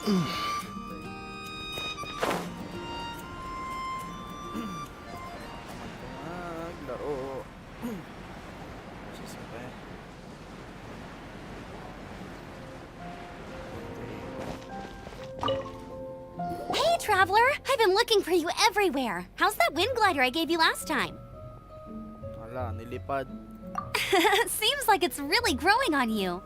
Maglaro. Sasabay. Hey, traveler! I've been looking for you everywhere. How's that wind glider I gave you last time? Wala, nilipad. Seems like it's really growing on you.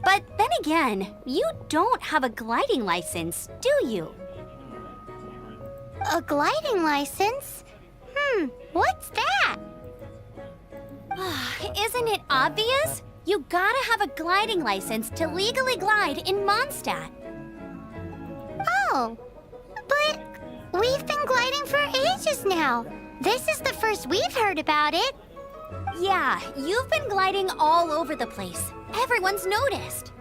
But then again, you don't have a gliding license, do you? A gliding license? What's that? Isn't it obvious? You gotta have a gliding license to legally glide in Mondstadt. Oh, but we've been gliding for ages now. This is the first we've heard about it. Yeah, you've been gliding all over the place. Everyone's noticed.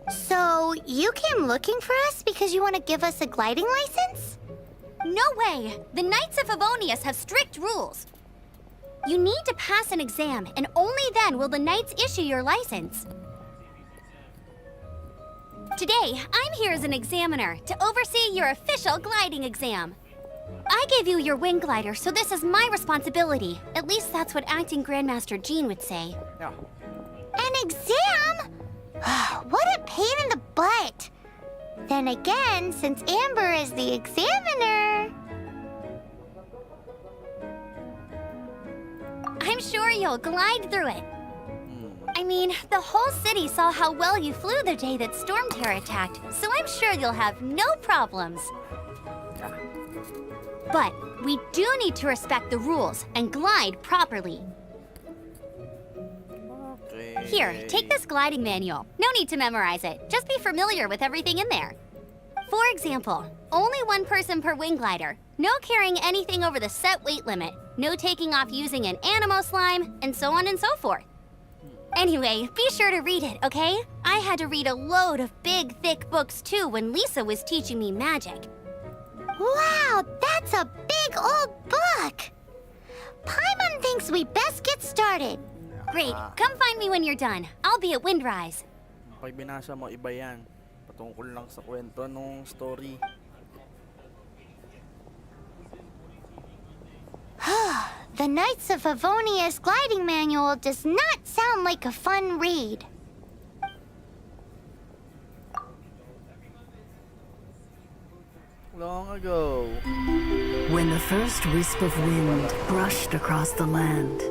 So, you came looking for us because you want to give us a gliding license? No way! The Knights of Favonius have strict rules. You need to pass an exam, and only then will the Knights issue your license. Today, I'm here as an examiner to oversee your official gliding exam. I gave you your wing glider, so this is my responsibility. At least that's what Acting Grandmaster Jean would say. Yeah. An exam? What a pain in the butt. Then again, since Amber is the examiner... I'm sure you'll glide through it. I mean, the whole city saw how well you flew the day that Storm Terror attacked, so I'm sure you'll have no problems. But we do need to respect the rules and glide properly. Okay. Here, take this gliding manual. No need to memorize it. Just be familiar with everything in there. For example, only one person per wing glider. No carrying anything over the set weight limit. No taking off using an animo slime, and so on and so forth. Anyway, be sure to read it, okay? I had to read a load of big, thick books too when Lisa was teaching me magic. Wow, that's a big old book! Paimon thinks we best get started. Great, come find me when you're done. I'll be at Windrise. Pag binasa mo, iba yan. Patungkol lang sa kwento nung story. The Knights of Favonius gliding manual does not sound like a fun read. Long ago. When the first wisp of wind brushed across the land,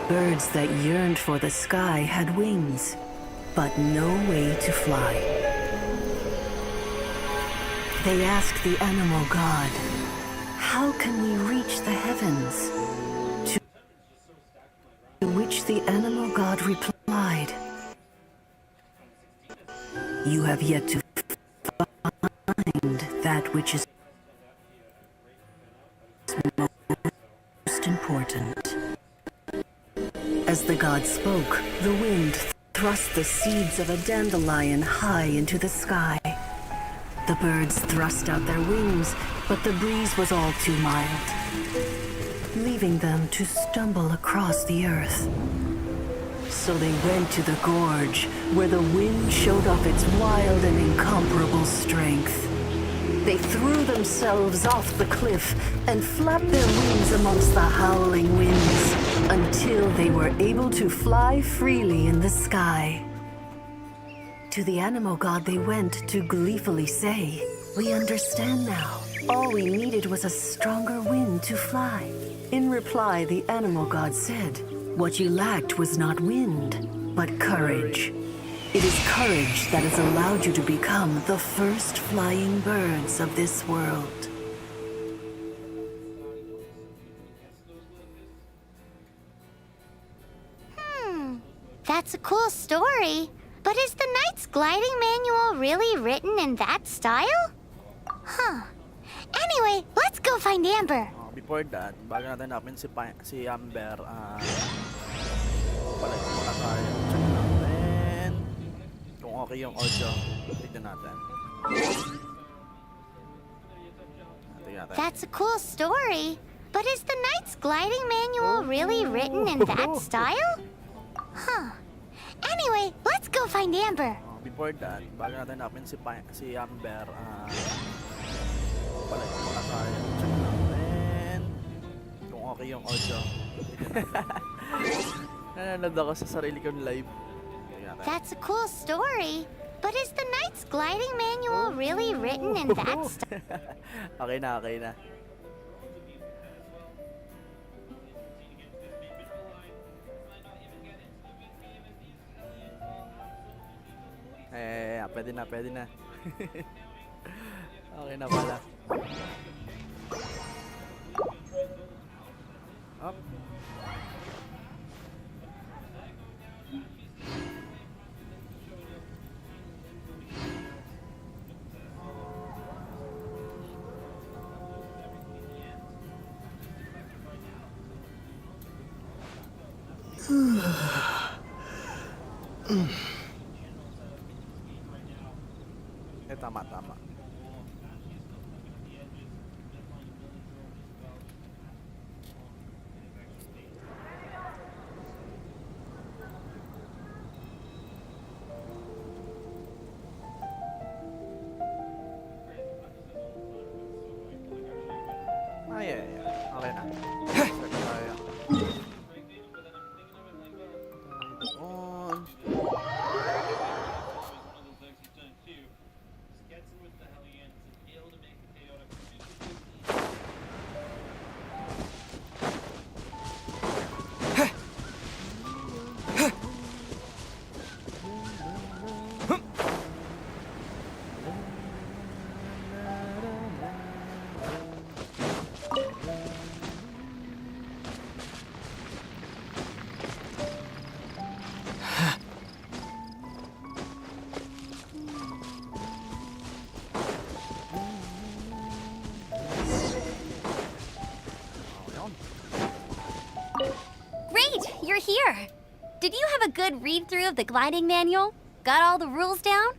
birds that yearned for the sky had wings, but no way to fly. They asked the animal god, "How can we reach the heavens?" To which the animal god replied, "You have yet to find that which is most important." As the god spoke, the wind thrust the seeds of a dandelion high into the sky. The birds thrust out their wings, but the breeze was all too mild, leaving them to stumble across the earth. So they went to the gorge, where the wind showed off its wild and incomparable strength. They threw themselves off the cliff and flapped their wings amongst the howling winds until they were able to fly freely in the sky. To the animal god they went to gleefully say, "We understand now. All we needed was a stronger wind to fly." In reply, the animal god said, "What you lacked was not wind, but courage. It is courage that has allowed you to become the first flying birds of this world." That's a cool story. But is the Knight's gliding manual really written in that style? Anyway, let's go find Amber. Before that, bago natin hanapin si Amber, pala muna tayo. Check natin kung okay yung audio. Tignan natin. That's a cool story. But is the knight's gliding manual really written in that style? Huh. Anyway, let's go find Amber. Before that, bago natin hanapin si Amber, pala yung mga tayo. Check natin kung okay yung audio. Nanonood ako sa sarili kong live. Tingnan natin. That's a cool story. But is the knight's gliding manual really written in that style? Okay na, okay na. Pwede na, pwede na. Okay na pala. Up. Tama, tama. Yeah. Okay na. Start tayo. On. Great, you're here. Did you have a good read-through of the gliding manual? Got all the rules down?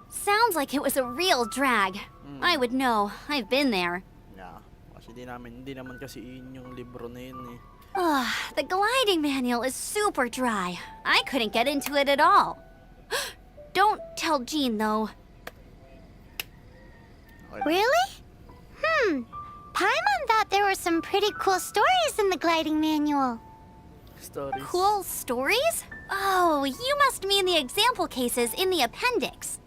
Sounds like it was a real drag. I would know. I've been there. Yeah. Kasi hindi naman kasi yun yung libro na yun eh. Ugh, the gliding manual is super dry. I couldn't get into it at all. Don't tell Jean, though. Okay na. Really? Paimon thought there were some pretty cool stories in the gliding manual. Stories. Cool stories? Oh, you must mean the example cases in the appendix.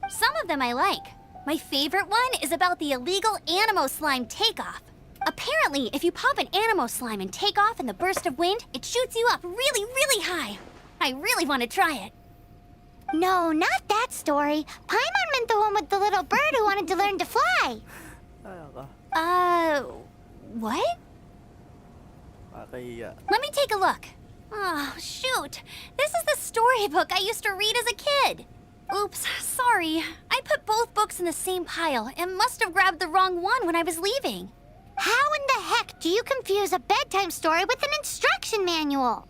Some of them I like. My favorite one is about the illegal Animo Slime takeoff. Apparently, if you pop an Animo Slime and take off in the burst of wind, it shoots you up really, really high. I really want to try it. No, not that story. Paimon meant the one with the little bird who wanted to learn to fly. Ay, ako. What? Kakahiya. Let me take a look. Oh, shoot. This is the storybook I used to read as a kid. Oops, sorry. I put both books in the same pile and must have grabbed the wrong one when I was leaving. How in the heck do you confuse a bedtime story with an instruction manual?